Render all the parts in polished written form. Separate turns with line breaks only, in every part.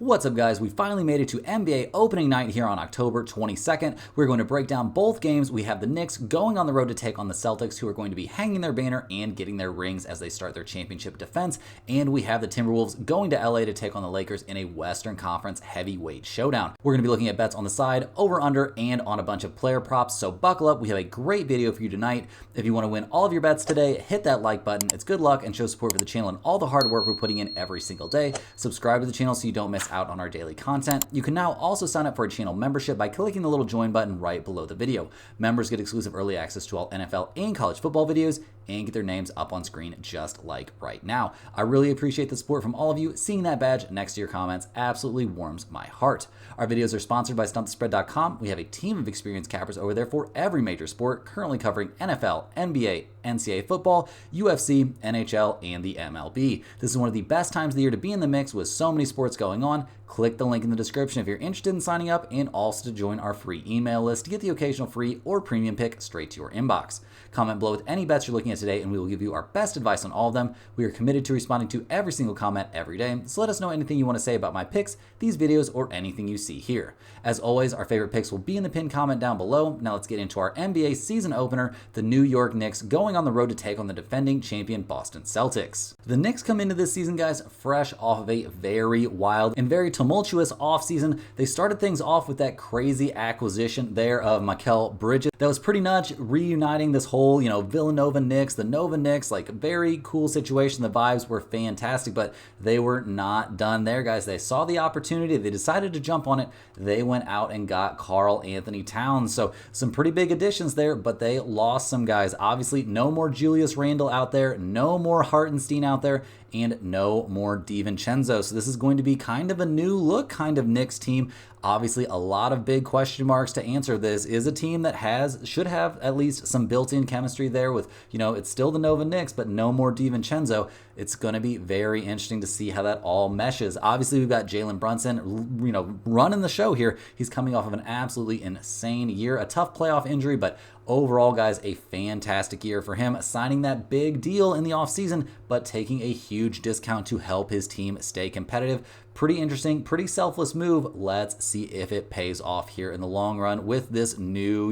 What's up, guys? We finally made it to NBA opening night here on October 22nd. We're going to break down both games. We have the Knicks going on the road to take on the Celtics, who are going to be hanging their banner and getting their rings as they start their championship defense. And we have the Timberwolves going to LA to take on the Lakers in a Western Conference heavyweight showdown. We're going to be looking at bets on the side, over, under, and on a bunch of player props. So buckle up. We have a great video for you tonight. If you want to win all of your bets today, hit that like button. It's good luck and show support for the channel and all the hard work we're putting in every single day. Subscribe to the channel so you don't miss out on our daily content. You can now also sign up for a channel membership by clicking the little join button right below the video. Members get exclusive early access to all NFL and college football videos and get their names up on screen just like right now. I really appreciate the support from all of you. Seeing that badge next to your comments absolutely warms my heart. Our videos are sponsored by StumpTheSpread.com. We have a team of experienced cappers over there for every major sport, currently covering NFL, NBA, NCAA football, UFC, NHL, and the MLB. This is one of the best times of the year to be in the mix with so many sports going on. Click the link in the description if you're interested in signing up and also to join our free email list to get the occasional free or premium pick straight to your inbox. Comment below with any bets you're looking at today and we will give you our best advice on all of them. We are committed to responding to every single comment every day, so let us know anything you want to say about my picks, these videos, or anything you see here. As always, our favorite picks will be in the pinned comment down below. Now let's get into our NBA season opener, the New York Knicks going on the road to take on the defending champion Boston Celtics. The Knicks come into this season, guys, fresh off of a very wild and very tumultuous offseason. They started things off with that crazy acquisition there of Mikal Bridges. That was pretty much reuniting this whole, Villanova Knicks, the Nova Knicks, like very cool situation. The vibes were fantastic, but they were not done there, guys. They saw the opportunity. They decided to jump on it. They went out and got Karl Anthony Towns. So some pretty big additions there, but they lost some guys. Obviously, no more Julius Randle out there, no more Hartenstein out there, and no more DiVincenzo. So this is going to be kind of a new look kind of Knicks team. Obviously, a lot of big question marks to answer. This is a team that should have at least some built-in chemistry there with, it's still the Nova Knicks, but no more DiVincenzo. It's going to be very interesting to see how that all meshes. Obviously, we've got Jalen Brunson, running the show here. He's coming off of an absolutely insane year, a tough playoff injury, but overall, guys, a fantastic year for him, signing that big deal in the offseason, but taking a huge discount to help his team stay competitive. Pretty interesting, pretty selfless move. Let's see if it pays off here in the long run with this new,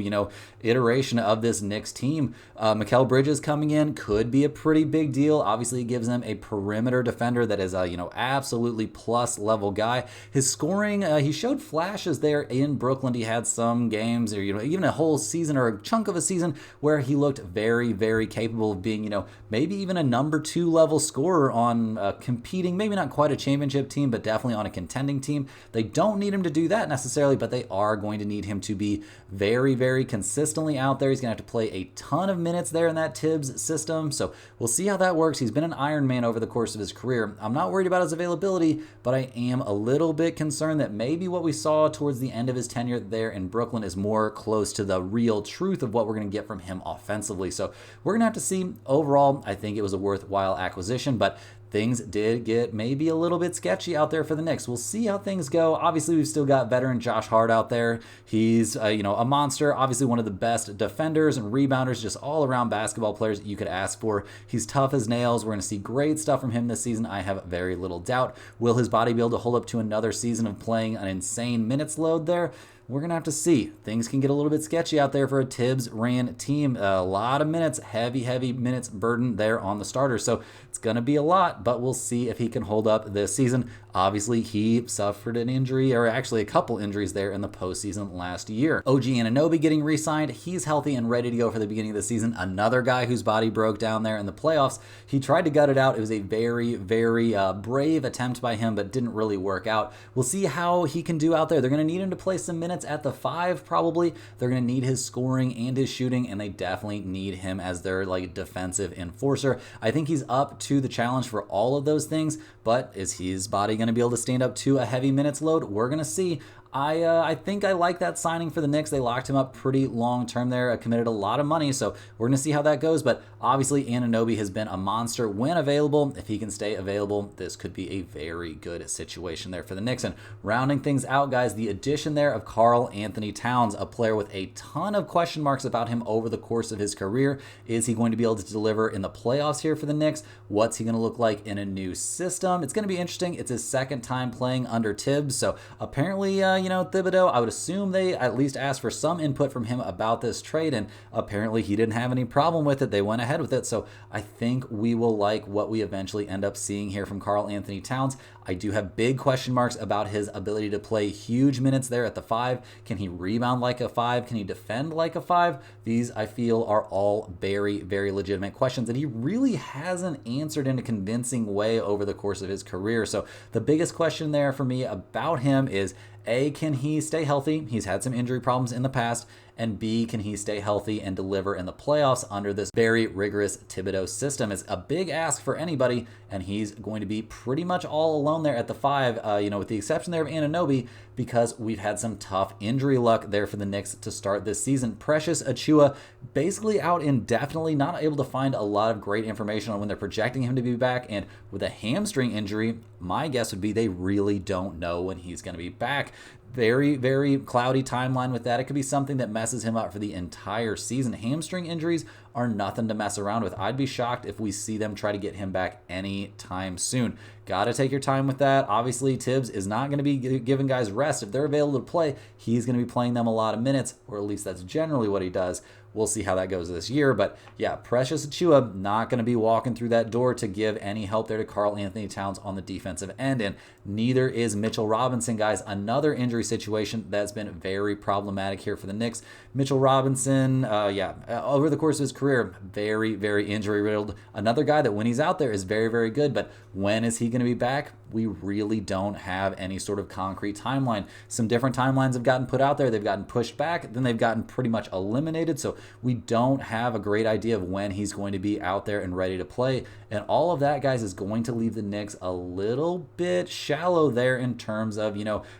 iteration of this Knicks team. Mikal Bridges coming in could be a pretty big deal. Obviously, it gives them a perimeter defender that is a, absolutely plus level guy. His scoring, he showed flashes there in Brooklyn. He had some games or, even a whole season or a chunk of a season where he looked very, very capable of being, maybe even a number 2 level scorer on competing, maybe not quite a championship team, but definitely on a contending team. They don't need him to do that necessarily, but they are going to need him to be very, very consistently out there. He's going to have to play a ton of minutes there in that Tibbs system, so we'll see how that works. He's been an Iron Man over the course of his career. I'm not worried about his availability, but I am a little bit concerned that maybe what we saw towards the end of his tenure there in Brooklyn is more close to the real truth of what we're going to get from him offensively. So we're going to have to see. Overall, I think it was a worthwhile acquisition, but things did get maybe a little bit sketchy out there for the Knicks. We'll see how things go. Obviously, we've still got veteran Josh Hart out there. He's, a monster. Obviously, one of the best defenders and rebounders, just all-around basketball players that you could ask for. He's tough as nails. We're going to see great stuff from him this season. I have very little doubt. Will his body be able to hold up to another season of playing an insane minutes load there? We're going to have to see. Things can get a little bit sketchy out there for a Tibbs-ran team. A lot of minutes, heavy minutes burden there on the starters. So it's going to be a lot, but we'll see if he can hold up this season. Obviously, he suffered an injury, or actually a couple injuries there in the postseason last year. OG Anunoby getting re-signed. He's healthy and ready to go for the beginning of the season. Another guy whose body broke down there in the playoffs. He tried to gut it out. It was a very, very brave attempt by him, but didn't really work out. We'll see how he can do out there. They're going to need him to play some minutes at the 5 probably. They're going to need his scoring and his shooting, and they definitely need him as their defensive enforcer. I think he's up to the challenge for all of those things, but is his body going to be able to stand up to a heavy minutes load? We're going to see. I think I like that signing for the Knicks. They locked him up pretty long term there, committed a lot of money, so we're going to see how that goes. But obviously, Anunoby has been a monster when available. If he can stay available, this could be a very good situation there for the Knicks. And rounding things out, guys, the addition there of Karl Anthony Towns, a player with a ton of question marks about him over the course of his career. Is he going to be able to deliver in the playoffs here for the Knicks? What's he going to look like in a new system? It's going to be interesting. It's his second time playing under Tibbs, so apparently, Thibodeau, I would assume they at least asked for some input from him about this trade, and apparently he didn't have any problem with it. They went ahead with it, so I think we will like what we eventually end up seeing here from Karl Anthony Towns. I do have big question marks about his ability to play huge minutes there at the 5. Can he rebound like a 5? Can he defend like a 5? These, I feel, are all very, very legitimate questions that he really hasn't answered in a convincing way over the course of his career. So the biggest question there for me about him is, A, can he stay healthy? He's had some injury problems in the past. And B, can he stay healthy and deliver in the playoffs under this very rigorous Thibodeau system? It's a big ask for anybody, and he's going to be pretty much all alone there at the 5, with the exception there of Anunoby, because we've had some tough injury luck there for the Knicks to start this season. Precious Achiuwa basically out indefinitely, not able to find a lot of great information on when they're projecting him to be back, and with a hamstring injury, my guess would be they really don't know when he's going to be back. Very, very cloudy timeline with that. It could be something that messes him up for the entire season. Hamstring injuries are nothing to mess around with. I'd be shocked if we see them try to get him back anytime soon. Got to take your time with that. Obviously, Tibbs is not going to be giving guys rest. If they're available to play, he's going to be playing them a lot of minutes, or at least that's generally what he does. We'll see how that goes this year. But yeah, Precious Achiuwa not going to be walking through that door to give any help there to Karl Anthony Towns on the defensive end. And neither is Mitchell Robinson, guys. Another injury situation that's been very problematic here for the Knicks. Mitchell Robinson, over the course of his career, very, very injury riddled. Another guy that when he's out there is very, very good. But when is he going to be back? We really don't have any sort of concrete timeline. Some different timelines have gotten put out there. They've gotten pushed back. Then they've gotten pretty much eliminated. So we don't have a great idea of when he's going to be out there and ready to play. And all of that, guys, is going to leave the Knicks a little bit shallow there in terms of,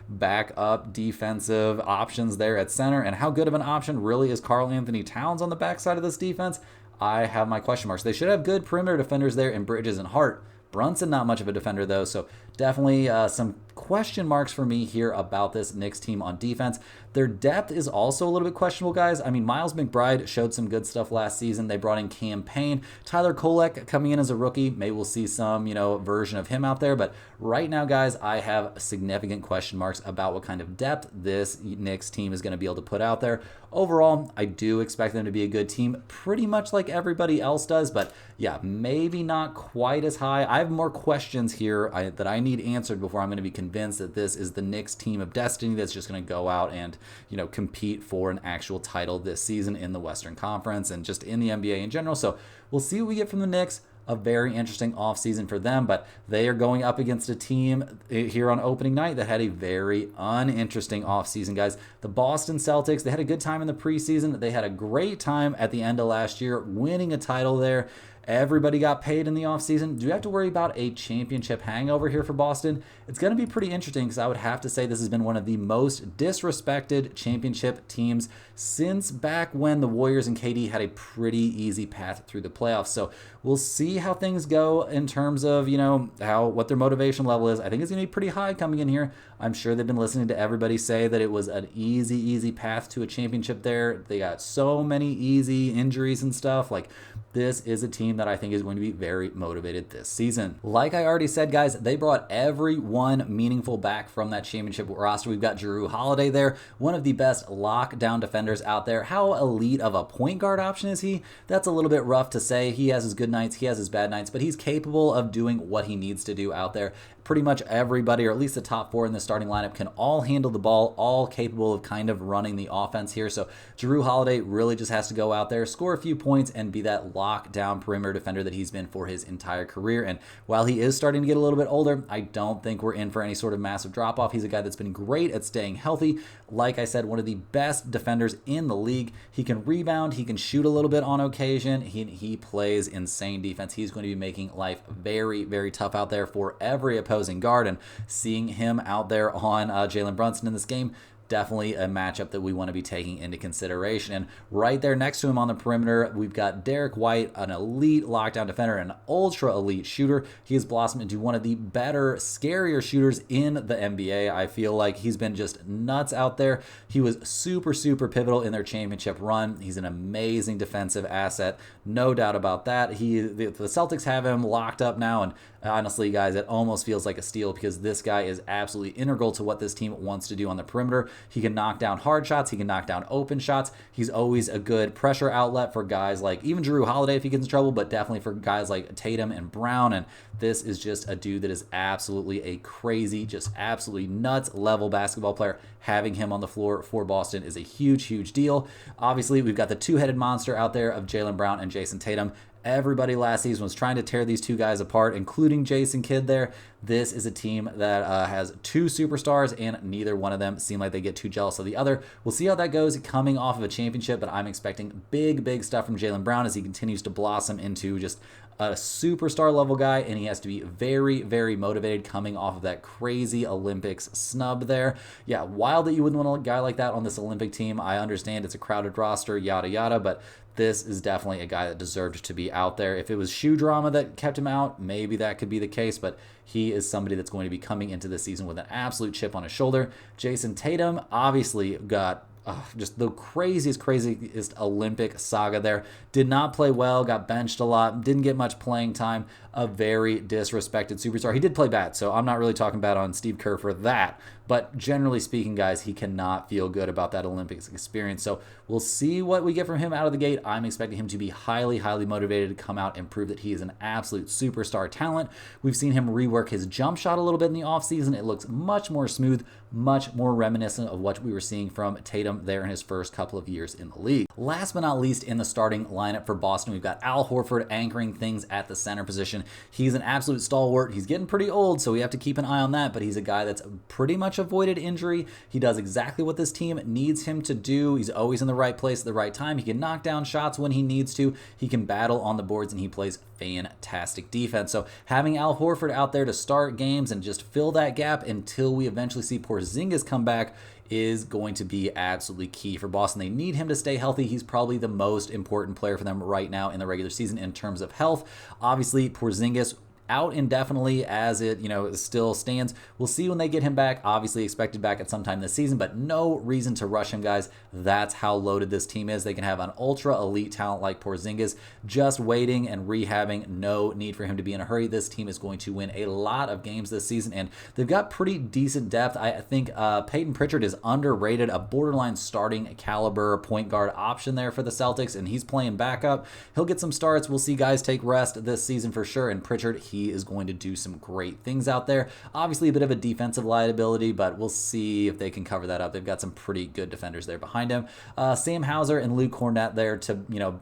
backup defensive options there at center. And how good of an option really is Karl Anthony Towns on the backside of this defense? I have my question marks. They should have good perimeter defenders there in Bridges and Hart. Brunson, not much of a defender, though, so definitely some question marks for me here about this Knicks team on defense. Their depth is also a little bit questionable, guys. I mean, Miles McBride showed some good stuff last season. They brought in Cam Payne. Tyler Kolek coming in as a rookie. Maybe we'll see some, version of him out there. But right now, guys, I have significant question marks about what kind of depth this Knicks team is going to be able to put out there. Overall, I do expect them to be a good team, pretty much like everybody else does. But yeah, maybe not quite as high. I have more questions here that I need answered before I'm going to be convinced that this is the Knicks team of destiny that's just going to go out and compete for an actual title this season in the Western Conference and just in the NBA in general. So we'll see what we get from the Knicks. A very interesting offseason for them, but they are going up against a team here on opening night that had a very uninteresting offseason, guys. The Boston Celtics, they had a good time in the preseason. They had a great time at the end of last year, winning a title there. Everybody got paid in the offseason. Do you have to worry about a championship hangover here for Boston? It's going to be pretty interesting because I would have to say this has been one of the most disrespected championship teams since back when the Warriors and KD had a pretty easy path through the playoffs. So we'll see how things go in terms of, what their motivation level is. I think it's going to be pretty high coming in here. I'm sure they've been listening to everybody say that it was an easy path to a championship there. They got so many easy injuries and stuff. This is a team that I think is going to be very motivated this season. Like I already said, guys, they brought everyone meaningful back from that championship roster. We've got Jrue Holiday there, one of the best lockdown defenders out there. How elite of a point guard option is he? That's a little bit rough to say. He has his good nights, he has his bad nights, but he's capable of doing what he needs to do out there. Pretty much everybody, or at least the top 4 in the starting lineup, can all handle the ball, all capable of kind of running the offense here. So Jrue Holiday really just has to go out there, score a few points, and be that lockdown perimeter perimeter defender that he's been for his entire career. And while he is starting to get a little bit older, I don't think we're in for any sort of massive drop-off. He's a guy that's been great at staying healthy. Like I said, one of the best defenders in the league. He can rebound. He can shoot a little bit on occasion. He plays insane defense. He's going to be making life very, very tough out there for every opposing guard. And seeing him out there on Jalen Brunson in this game, definitely a matchup that we want to be taking into consideration. And right there next to him on the perimeter, we've got Derek White, an elite lockdown defender, an ultra elite shooter. He has blossomed into one of the better, scarier shooters in the NBA. I feel like he's been just nuts out there. He was super, super pivotal in their championship run. He's an amazing defensive asset, no doubt about that. The Celtics have him locked up now, and honestly, guys, it almost feels like a steal because this guy is absolutely integral to what this team wants to do on the perimeter. He can knock down hard shots. He can knock down open shots. He's always a good pressure outlet for guys like even Jrue Holiday if he gets in trouble, but definitely for guys like Tatum and Brown. And this is just a dude that is absolutely a crazy, just absolutely nuts level basketball player. Having him on the floor for Boston is a huge, huge deal. Obviously, we've got the two-headed monster out there of Jaylen Brown and Jason Tatum. Everybody last season was trying to tear these two guys apart, including Jason Kidd there. This is a team that has two superstars, and neither one of them seem like they get too jealous of the other. We'll see how that goes coming off of a championship, but I'm expecting big, big stuff from Jaylen Brown as he continues to blossom into just a superstar level guy, and he has to be very, very motivated coming off of that crazy Olympics snub there. Yeah, wild that you wouldn't want a guy like that on this Olympic team. I understand it's a crowded roster, yada, yada, but this is definitely a guy that deserved to be out there. If it was shoe drama that kept him out, maybe that could be the case, but he is somebody that's going to be coming into this season with an absolute chip on his shoulder. Jason Tatum obviously got just the craziest Olympic saga there. Did not play well, got benched a lot, didn't get much playing time. A very disrespected superstar. He did play bad, so I'm not really talking bad on Steve Kerr for that. But generally speaking, guys, he cannot feel good about that Olympics experience. So we'll see what we get from him out of the gate. I'm expecting him to be highly, highly motivated to come out and prove that he is an absolute superstar talent. We've seen him rework his jump shot a little bit in the offseason. It looks much more smooth, much more reminiscent of what we were seeing from Tatum there in his first couple of years in the league. Last but not least, in the starting lineup for Boston, we've got Al Horford anchoring things at the center position. He's an absolute stalwart. He's getting pretty old, so we have to keep an eye on that, but he's a guy that's pretty much avoided injury. He does exactly what this team needs him to do. He's always in the right place at the right time. He can knock down shots when he needs to. He can battle on the boards, and he plays fantastic defense. So having Al Horford out there to start games and just fill that gap until we eventually see Porzingis come back is going to be absolutely key for Boston. They need him to stay healthy. He's probably the most important player for them right now in the regular season in terms of health. Obviously, Porzingis out indefinitely as it still stands. We'll see when they get him back. Obviously expected back at some time this season, but no reason to rush him, guys. That's how loaded this team is. They can have an ultra elite talent like Porzingis just waiting and rehabbing. No need for him to be in a hurry. This team is going to win a lot of games this season, and they've got pretty decent depth. I think Peyton Pritchard is underrated, a borderline starting caliber point guard option there for the Celtics, and he's playing backup. He'll get some starts. We'll see guys take rest this season for sure, and Pritchard, he is going to do some great things out there. Obviously a bit of a defensive liability, but we'll see if they can cover that up. They've got some pretty good defenders there behind him. Sam Hauser and Luke Cornett there to,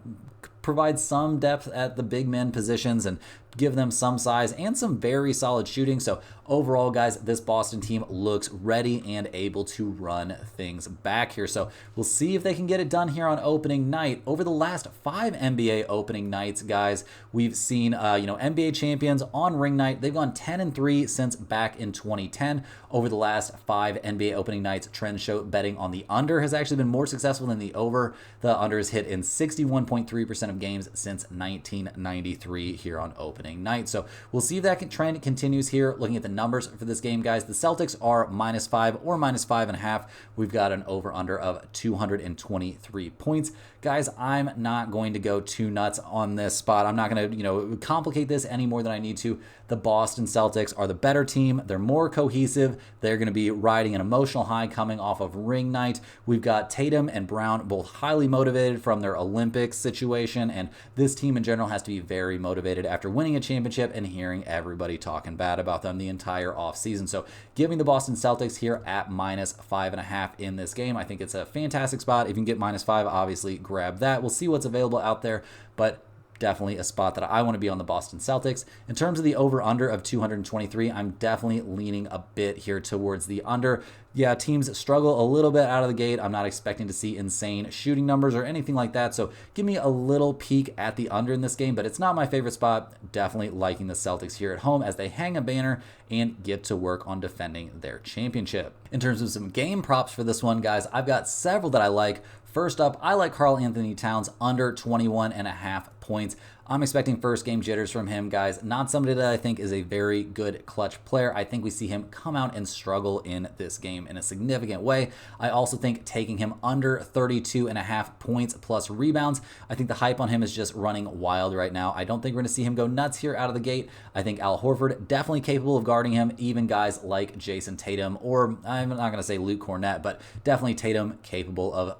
provide some depth at the big men positions and give them some size and some very solid shooting. So overall, guys, this Boston team looks ready and able to run things back here. So we'll see if they can get it done here on opening night. Over the last 5 NBA opening nights, guys, we've seen NBA champions on ring night. They've gone 10-3 since back in 2010. Over the last 5 NBA opening nights, trends show betting on the under has actually been more successful than the over. The under is hit in 61.3% of games since 1993 here on opening night. So we'll see if that trend continues here. Looking at the numbers for this game, guys, the Celtics are -5 or -5.5. We've got an over-under of 223 points. Guys, I'm not going to go too nuts on this spot. I'm not going to, complicate this any more than I need to. The Boston Celtics are the better team. They're more cohesive. They're going to be riding an emotional high coming off of ring night. We've got Tatum and Brown both highly motivated from their Olympics situation, and this team in general has to be very motivated after winning a championship and hearing everybody talking bad about them the entire offseason. So giving the Boston Celtics here at -5.5 in this game, I think it's a fantastic spot. If you can get -5, obviously grab that. We'll see what's available out there, but definitely a spot that I want to be on the Boston Celtics. In terms of the over-under of 223, I'm definitely leaning a bit here towards the under. Yeah, teams struggle a little bit out of the gate. I'm not expecting to see insane shooting numbers or anything like that, so give me a little peek at the under in this game, but it's not my favorite spot. Definitely liking the Celtics here at home as they hang a banner and get to work on defending their championship. In terms of some game props for this one, guys, I've got several that I like. First up, I like Karl Anthony Towns under 21.5 points. I'm expecting first game jitters from him, guys. Not somebody that I think is a very good clutch player. I think we see him come out and struggle in this game in a significant way. I also think taking him under 32.5 points plus rebounds. I think the hype on him is just running wild right now. I don't think we're going to see him go nuts here out of the gate. I think Al Horford definitely capable of guarding him. Even guys like Jason Tatum, or I'm not going to say Luke Cornett, but definitely Tatum capable of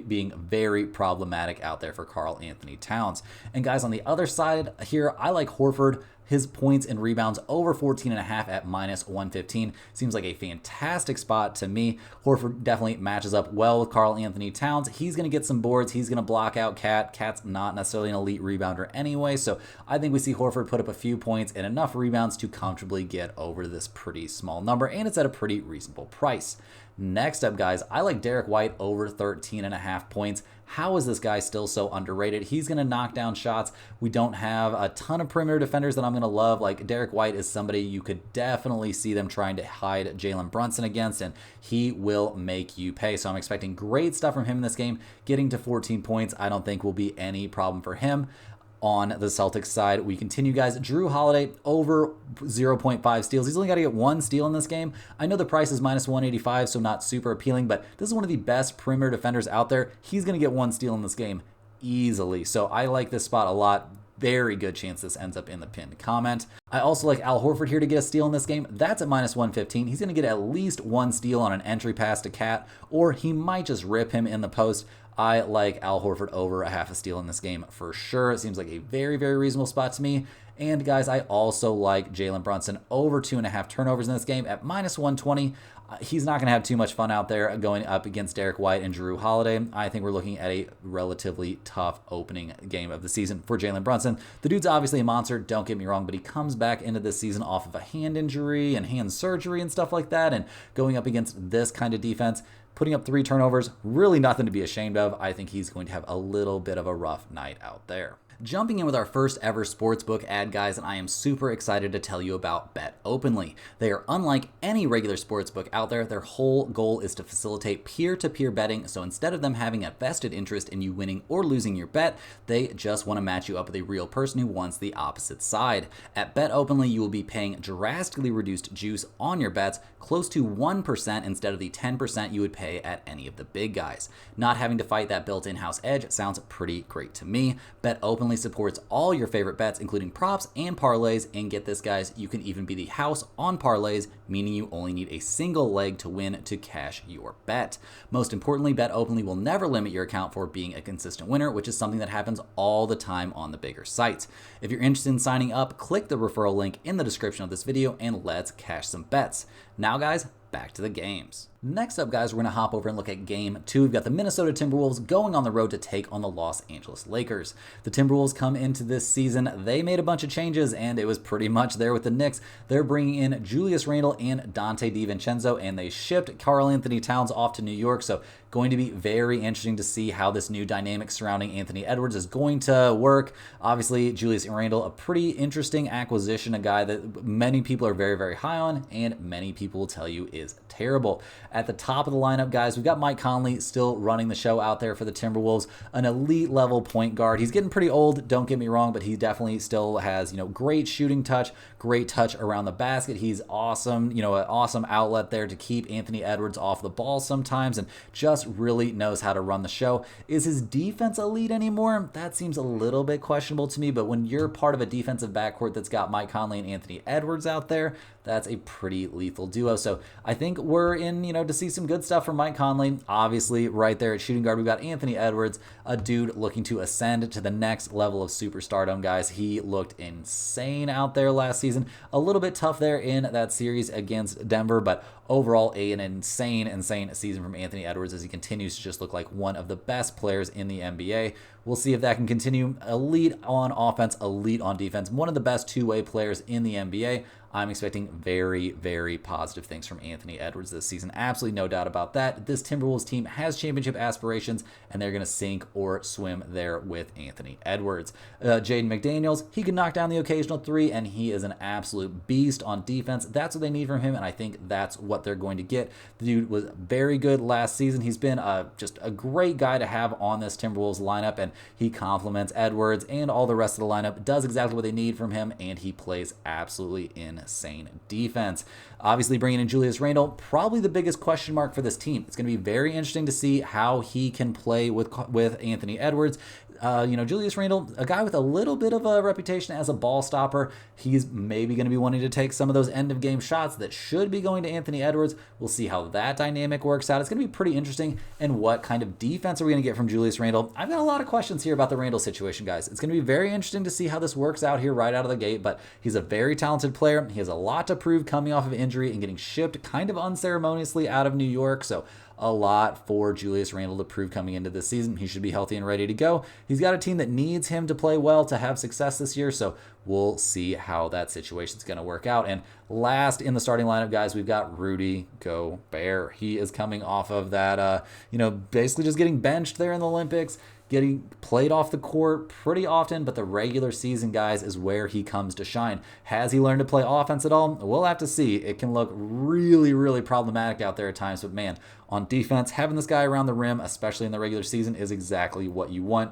being very problematic out there for Karl Anthony Towns. And guys, on the other side here, I like Horford. His points and rebounds over 14.5 at -115 seems like a fantastic spot to me. Horford definitely matches up well with Karl Anthony Towns. He's going to get some boards. He's going to block out Cat. Cat's not necessarily an elite rebounder anyway, so I think we see Horford put up a few points and enough rebounds to comfortably get over this pretty small number, and it's at a pretty reasonable price. Next up, guys, I like Derek White over 13.5 points. How is this guy still so underrated? He's going to knock down shots. We don't have a ton of perimeter defenders that I'm going to love. Like Derek White is somebody you could definitely see them trying to hide Jalen Brunson against, and he will make you pay. So I'm expecting great stuff from him in this game. Getting to 14 points, I don't think will be any problem for him. On the Celtics side, we continue, guys. Drew Holiday over 0.5 steals. He's only got to get one steal in this game. I know the price is -185, so not super appealing, but this is one of the best perimeter defenders out there. He's going to get one steal in this game easily. So I like this spot a lot. Very good chance this ends up in the pinned comment. I also like Al Horford here to get a steal in this game. That's at -115. He's going to get at least one steal on an entry pass to Cat, or he might just rip him in the post. I like Al Horford over a half a steal in this game for sure. It seems like a very, very reasonable spot to me. And guys, I also like Jalen Brunson over 2.5 turnovers in this game at -120. He's not going to have too much fun out there going up against Derek White and Drew Holiday. I think we're looking at a relatively tough opening game of the season for Jalen Brunson. The dude's obviously a monster, don't get me wrong, but he comes back into this season off of a hand injury and hand surgery and stuff like that, and going up against this kind of defense, putting up 3 turnovers, really nothing to be ashamed of. I think he's going to have a little bit of a rough night out there. Jumping in with our first ever sportsbook ad, guys, and I am super excited to tell you about Bet Openly. They are unlike any regular sportsbook out there. Their whole goal is to facilitate peer-to-peer betting, so instead of them having a vested interest in you winning or losing your bet, they just want to match you up with a real person who wants the opposite side. At Bet Openly, you will be paying drastically reduced juice on your bets, close to 1% instead of the 10% you would pay at any of the big guys. Not having to fight that built-in house edge sounds pretty great to me. Bet Openly supports all your favorite bets, including props and parlays, and get this, guys, you can even be the house on parlays, meaning you only need a single leg to win to cash your bet. Most importantly, Bet Openly will never limit your account for being a consistent winner, which is something that happens all the time on the bigger sites. If you're interested in signing up, click the referral link in the description of this video and let's cash some bets. Now, guys, back to the games. Next up, guys, we're going to hop over and look at Game 2. We've got the Minnesota Timberwolves going on the road to take on the Los Angeles Lakers. The Timberwolves come into this season. They made a bunch of changes, and it was pretty much there with the Knicks. They're bringing in Julius Randle and Dante DiVincenzo, and they shipped Karl Anthony Towns off to New York, so going to be very interesting to see how this new dynamic surrounding Anthony Edwards is going to work. Obviously, Julius Randle, a pretty interesting acquisition, a guy that many people are very, very high on, and many people will tell you is terrible. At the top of the lineup, guys, we've got Mike Conley still running the show out there for the Timberwolves, an elite level point guard. He's getting pretty old, don't get me wrong, but he definitely still has, great shooting touch, great touch around the basket. He's awesome, an awesome outlet there to keep Anthony Edwards off the ball sometimes, and just really knows how to run the show. Is his defense elite anymore? That seems a little bit questionable to me, but when you're part of a defensive backcourt that's got Mike Conley and Anthony Edwards out there, that's a pretty lethal duo. So I think we're in, to see some good stuff from Mike Conley. Obviously, right there at shooting guard, we've got Anthony Edwards, a dude looking to ascend to the next level of superstardom, guys. He looked insane out there last season. season. A little bit tough there in that series against Denver, but overall an insane season from Anthony Edwards as he continues to just look like one of the best players in the NBA. We'll see if that can continue. Elite on offense, elite on defense. One of the best two-way players in the NBA. I'm expecting very positive things from Anthony Edwards this season. Absolutely no doubt about that. This Timberwolves team has championship aspirations, and they're going to sink or swim there with Anthony Edwards. Jaden McDaniels, he can knock down the occasional three, and he is an absolute beast on defense. That's what they need from him, and I think that's what they're going to get. The dude was very good last season. He's been just a great guy to have on this Timberwolves lineup, and he complements Edwards and all the rest of the lineup, does exactly what they need from him, and he plays absolutely insane defense. Obviously, bringing in Julius Randle, probably the biggest question mark for this team. It's going to be very interesting to see how he can play with Anthony Edwards. Julius Randle, a guy with a little bit of a reputation as a ball stopper. He's maybe going to be wanting to take some of those end-of-game shots that should be going to Anthony Edwards. We'll see how that dynamic works out. It's going to be pretty interesting. And what kind of defense are we going to get from Julius Randle? I've got a lot of questions here about the Randle situation, guys. It's going to be very interesting to see how this works out here right out of the gate, but he's a very talented player. He has a lot to prove coming off of injury and getting shipped kind of unceremoniously out of New York, so a lot for Julius Randle to prove coming into this season. He should be healthy and ready to go. He's got a team that needs him to play well to have success this year, so we'll see how that situation's going to work out. And last in the starting lineup, guys, we've got Rudy Gobert. He is coming off of that, basically just getting benched there in the Olympics, getting played off the court pretty often, but the regular season, guys, is where he comes to shine. Has he learned to play offense at all? We'll have to see. It can look really problematic out there at times, but man, on defense, having this guy around the rim, especially in the regular season, is exactly what you want.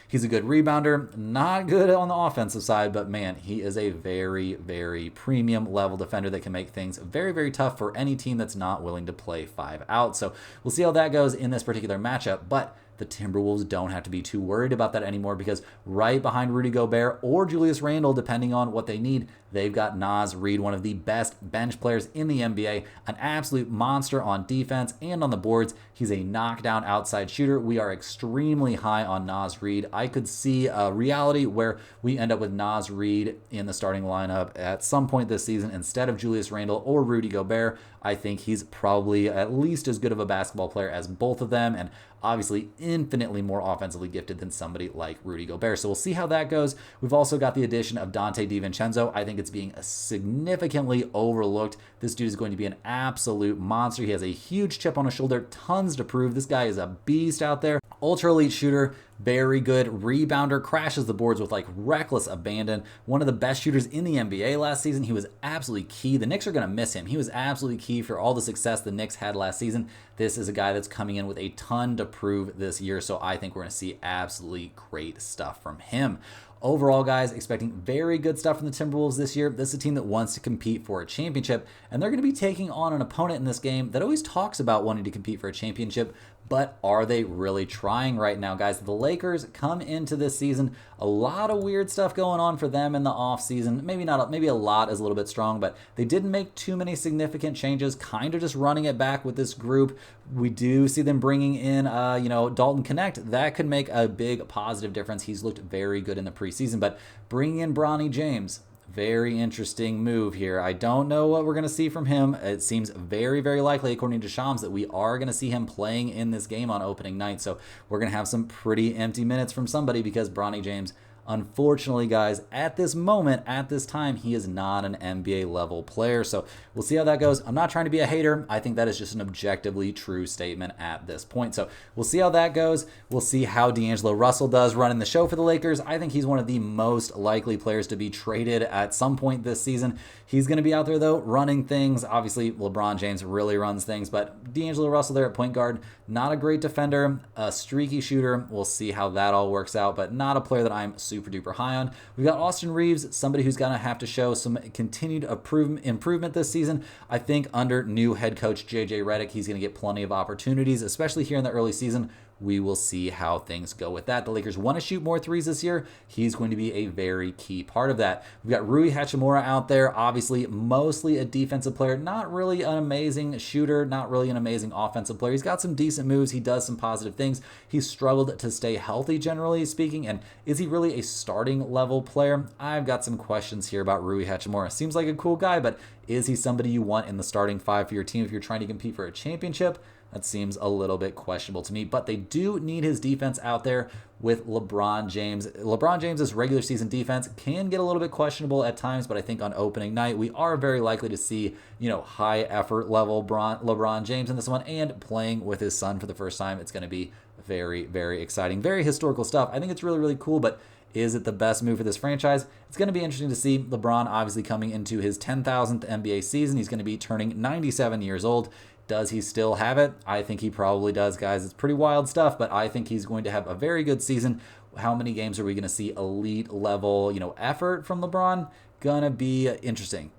He's a good rebounder, not good on the offensive side, but man, he is a very premium level defender that can make things very tough for any team that's not willing to play 5 out. So we'll see how that goes in this particular matchup, but the Timberwolves don't have to be too worried about that anymore because right behind Rudy Gobert or Julius Randle, depending on what they need, they've got Naz Reid, one of the best bench players in the NBA, an absolute monster on defense and on the boards. He's a knockdown outside shooter. We are extremely high on Naz Reid. I could see a reality where we end up with Naz Reid in the starting lineup at some point this season instead of Julius Randle or Rudy Gobert. I think he's probably at least as good of a basketball player as both of them, and obviously infinitely more offensively gifted than somebody like Rudy Gobert. So we'll see how that goes. We've also got the addition of Dante DiVincenzo. I think it's being significantly overlooked. This dude is going to be an absolute monster. He has a huge chip on his shoulder, tons to prove. This guy is a beast out there. Ultra elite shooter, very good rebounder, crashes the boards with like reckless abandon. One of the best shooters in the NBA last season. He was absolutely key. The Knicks are going to miss him. He was absolutely key for all the success the Knicks had last season. This is a guy that's coming in with a ton to prove this year, so I think we're going to see absolutely great stuff from him. Overall, guys, expecting very good stuff from the Timberwolves this year. This is a team that wants to compete for a championship, and they're going to be taking on an opponent in this game that always talks about wanting to compete for a championship, but are they really trying right now, guys? The Lakers come into this season, a lot of weird stuff going on for them in the offseason. Maybe a lot is a little bit strong, but they didn't make too many significant changes, kind of just running it back with this group. We do see them bringing in, Dalton Connect. That could make a big positive difference. He's looked very good in the preseason, but bringing in Bronny James, very interesting move here. I don't know what we're going to see from him. It seems very likely, according to Shams, that we are going to see him playing in this game on opening night. So we're going to have some pretty empty minutes from somebody because Bronny James, unfortunately, guys, at this moment, at this time, he is not an NBA level player. So we'll see how that goes. I'm not trying to be a hater. I think that is just an objectively true statement at this point. So we'll see how that goes. We'll see how D'Angelo Russell does running the show for the Lakers. I think he's one of the most likely players to be traded at some point this season. He's going to be out there, though, running things. Obviously, LeBron James really runs things, but D'Angelo Russell there at point guard, not a great defender, a streaky shooter. We'll see how that all works out, but not a player that I'm super duper high on. We've got Austin Reeves, somebody who's going to have to show some continued improvement this season. I think under new head coach JJ Redick, he's going to get plenty of opportunities, especially here in the early season. we will see how things go with that. The Lakers want to shoot more threes this year. He's going to be a very key part of that. We've got Rui Hachimura out there, obviously mostly a defensive player, not really an amazing shooter, not really an amazing offensive player. He's got some decent moves. He does some positive things. He's struggled to stay healthy, generally speaking. And is he really a starting level player? I've got some questions here about Rui Hachimura. Seems like a cool guy, but is he somebody you want in the starting five for your team if you're trying to compete for a championship? That seems a little bit questionable to me, but they do need his defense out there with LeBron James. LeBron James's regular season defense can get a little bit questionable at times, but I think on opening night, we are very likely to see, high effort level LeBron James in this one, and playing with his son for the first time. It's going to be very, very exciting, very historical stuff. I think it's really, really cool, but is it the best move for this franchise? It's going to be interesting to see. LeBron obviously coming into his 10,000th NBA season. He's going to be turning 97 years old. Does he still have it? I think he probably does, guys. It's pretty wild stuff, but I think he's going to have a very good season. How many games are we going to see elite level, effort from LeBron? Gonna be interesting.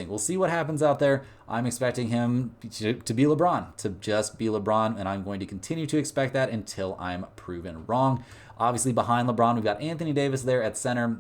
We'll see what happens out there. I'm expecting him to be LeBron, to just be LeBron, and I'm going to continue to expect that until I'm proven wrong. Obviously, behind LeBron, we've got Anthony Davis there at center.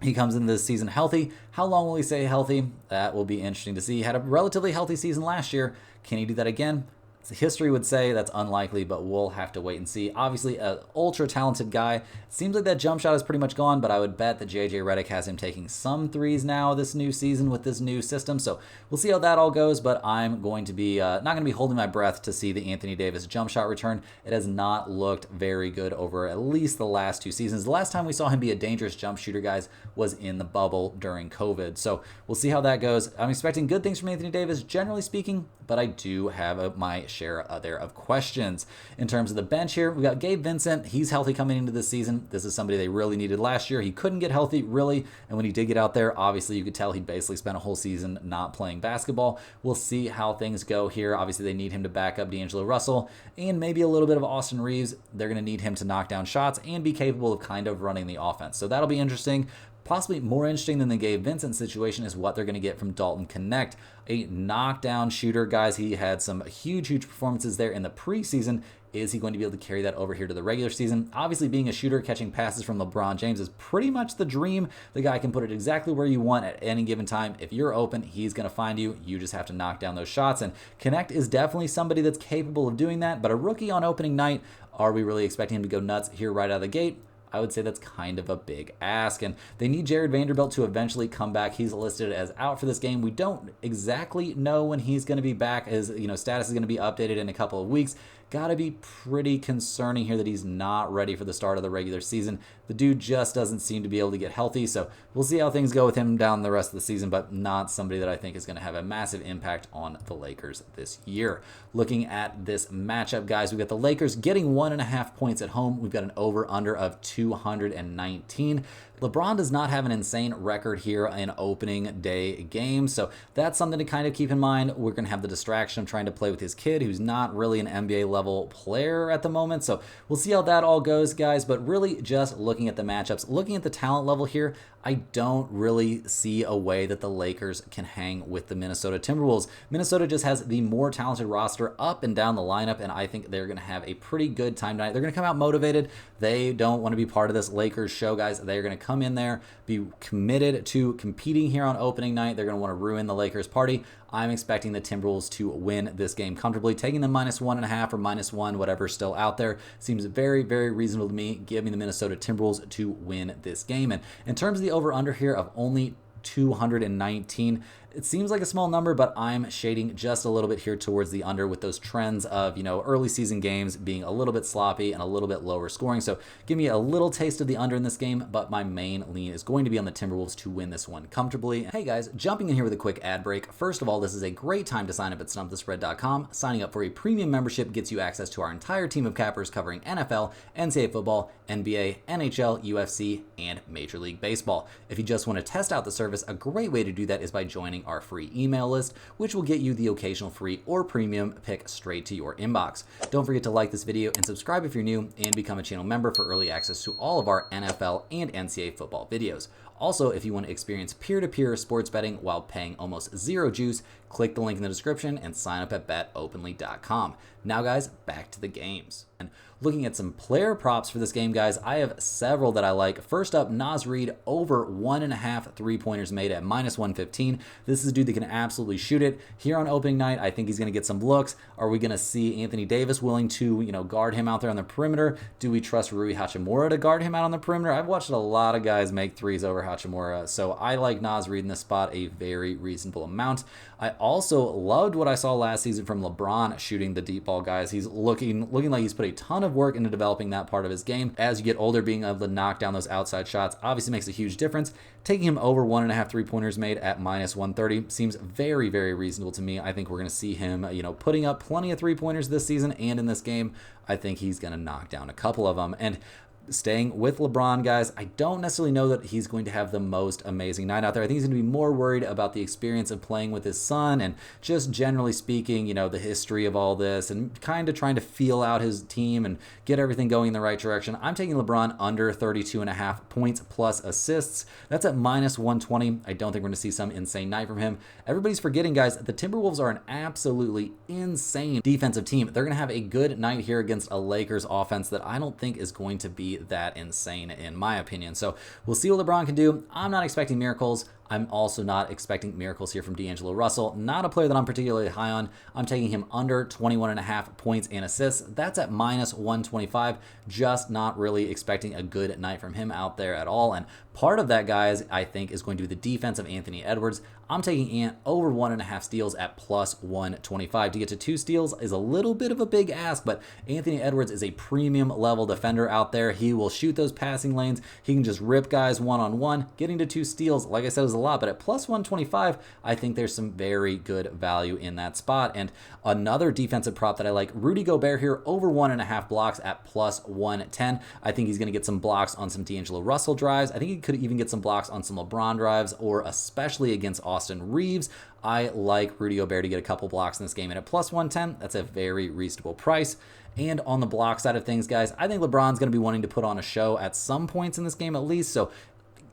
He comes into this season healthy. How long will he stay healthy? That will be interesting to see. He had a relatively healthy season last year. Can he do that again? History would say that's unlikely, but we'll have to wait and see. Obviously, an ultra-talented guy. It seems like that jump shot is pretty much gone, but I would bet that JJ Redick has him taking some threes now this new season with this new system. So we'll see how that all goes, but I'm going to be not going to be holding my breath to see the Anthony Davis jump shot return. It has not looked very good over at least the last two seasons. The last time we saw him be a dangerous jump shooter, guys, was in the bubble during COVID. So we'll see how that goes. I'm expecting good things from Anthony Davis, generally speaking, but I do have my share there of questions. In terms of the bench here, we got Gabe Vincent. He's healthy coming into this season. This is somebody they really needed last year. He couldn't get healthy, really, and when he did get out there, obviously you could tell he basically spent a whole season not playing basketball. We'll see how things go here. Obviously, they need him to back up D'Angelo Russell and maybe a little bit of Austin Reeves. They're going to need him to knock down shots and be capable of kind of running the offense. So that'll be interesting. Possibly more interesting than the Gabe Vincent situation is what they're going to get from Dalton Knecht, a knockdown shooter, guys. He had some huge performances there in the preseason. Is he going to be able to carry that over here to the regular season? Obviously, being a shooter, catching passes from LeBron James is pretty much the dream. The guy can put it exactly where you want at any given time. If you're open, he's going to find you. You just have to knock down those shots. And Knecht is definitely somebody that's capable of doing that. But a rookie on opening night, are we really expecting him to go nuts here right out of the gate? I would say that's kind of a big ask, and they need Jared Vanderbilt to eventually come back. He's listed as out for this game. We don't exactly know when he's going to be back. His status is going to be updated in a couple of weeks. Got to be pretty concerning here that he's not ready for the start of the regular season. The dude just doesn't seem to be able to get healthy, so we'll see how things go with him down the rest of the season, but not somebody that I think is going to have a massive impact on the Lakers this year. Looking at this matchup, guys, we've got the Lakers getting 1.5 points at home. We've got an over-under of 219. LeBron does not have an insane record here in opening day games, so that's something to kind of keep in mind. We're going to have the distraction of trying to play with his kid, who's not really an NBA level player at the moment, so we'll see how that all goes, guys, but really just looking at the matchups, looking at the talent level here, I don't really see a way that the Lakers can hang with the Minnesota Timberwolves. Minnesota just has the more talented roster up and down the lineup, and I think they're going to have a pretty good time tonight. They're going to come out motivated. They don't want to be part of this Lakers show, guys. They're going to come in there, be committed to competing here on opening night. They're going to want to ruin the Lakers party. I'm expecting the Timberwolves to win this game comfortably, taking them -1.5 or -1, whatever's still out there. Seems very, very reasonable to me. Give me the Minnesota Timberwolves to win this game. And in terms of the over-under here of only 219, it seems like a small number, but I'm shading just a little bit here towards the under with those trends of, early season games being a little bit sloppy and a little bit lower scoring. So give me a little taste of the under in this game, but my main lean is going to be on the Timberwolves to win this one comfortably. Hey guys, jumping in here with a quick ad break. First of all, this is a great time to sign up at stumpthespread.com. Signing up for a premium membership gets you access to our entire team of cappers covering NFL, NCAA football, NBA, NHL, UFC, and Major League Baseball. If you just want to test out the service, a great way to do that is by joining our free email list, which will get you the occasional free or premium pick straight to your inbox. Don't forget to like this video and subscribe if you're new, and become a channel member for early access to all of our NFL and NCAA football videos. Also, if you want to experience peer-to-peer sports betting while paying almost zero juice, click the link in the description and sign up at betopenly.com. Now guys, back to the games. And looking at some player props for this game, guys, I have several that I like. First up, Naz Reid over 1.5 3-pointers made at -115. This is a dude that can absolutely shoot it. Here on opening night, I think he's going to get some looks. Are we going to see Anthony Davis willing to, guard him out there on the perimeter? Do we trust Rui Hachimura to guard him out on the perimeter? I've watched a lot of guys make threes over Hachimura, so I like Naz Reid in this spot a very reasonable amount. I also loved what I saw last season from LeBron shooting the deep ball, guys. He's looking like he's put a ton of work into developing that part of his game. As you get older, being able to knock down those outside shots obviously makes a huge difference. Taking him over 1.5 3-pointers made at -130 seems very, very reasonable to me. I think we're going to see him, putting up plenty of 3-pointers this season and in this game. I think he's going to knock down a couple of them. And staying with LeBron, guys, I don't necessarily know that he's going to have the most amazing night out there. I think he's going to be more worried about the experience of playing with his son and just generally speaking, the history of all this and kind of trying to feel out his team and get everything going in the right direction. I'm taking LeBron under 32.5 points plus assists. That's at -120. I don't think we're going to see some insane night from him. Everybody's forgetting, guys, the Timberwolves are an absolutely insane defensive team. They're going to have a good night here against a Lakers offense that I don't think is going to be that insane in my opinion. So we'll see what LeBron can do. I'm not expecting miracles. I'm also not expecting miracles here from D'Angelo Russell. Not a player that I'm particularly high on. I'm taking him under 21.5 points and assists. That's at -125. Just not really expecting a good night from him out there at all. And part of that, guys, I think is going to be the defense of Anthony Edwards. I'm taking Ant over 1.5 steals at +125. To get to 2 steals is a little bit of a big ask, but Anthony Edwards is a premium level defender out there. He will shoot those passing lanes. He can just rip guys one-on-one. Getting to 2 steals, like I said, is a lot, but at +125, I think there's some very good value in that spot. And another defensive prop that I like, Rudy Gobert here over 1.5 blocks at +110. I think he's going to get some blocks on some D'Angelo Russell drives. I think he could even get some blocks on some LeBron drives, or especially against Austin Reeves. I like Rudy Gobert to get a couple blocks in this game, and at +110, that's a very reasonable price. And on the block side of things, guys, I think LeBron's going to be wanting to put on a show at some points in this game at least, so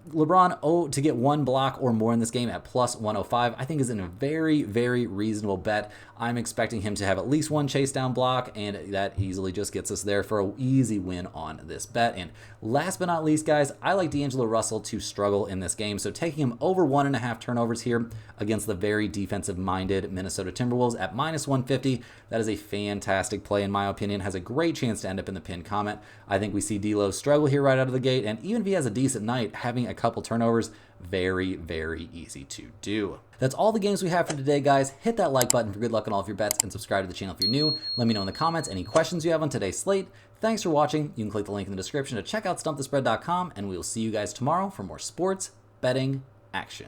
LeBron to get 1 block or more in this game at +105, I think is a very, very reasonable bet. I'm expecting him to have at least 1 chase down block, and that easily just gets us there for an easy win on this bet. And last but not least, guys, I like D'Angelo Russell to struggle in this game, so taking him over 1.5 turnovers here against the very defensive-minded Minnesota Timberwolves at -150. That is a fantastic play in my opinion. Has a great chance to end up in the pinned comment. I think we see D'Lo struggle here right out of the gate, and even if he has a decent night, having a couple turnovers, very, very easy to do. That's all the games we have for today, guys. Hit that like button for good luck on all of your bets and subscribe to the channel if you're new. Let me know in the comments any questions you have on today's slate. Thanks for watching. You can click the link in the description to check out stumpthespread.com, and we will see you guys tomorrow for more sports betting action.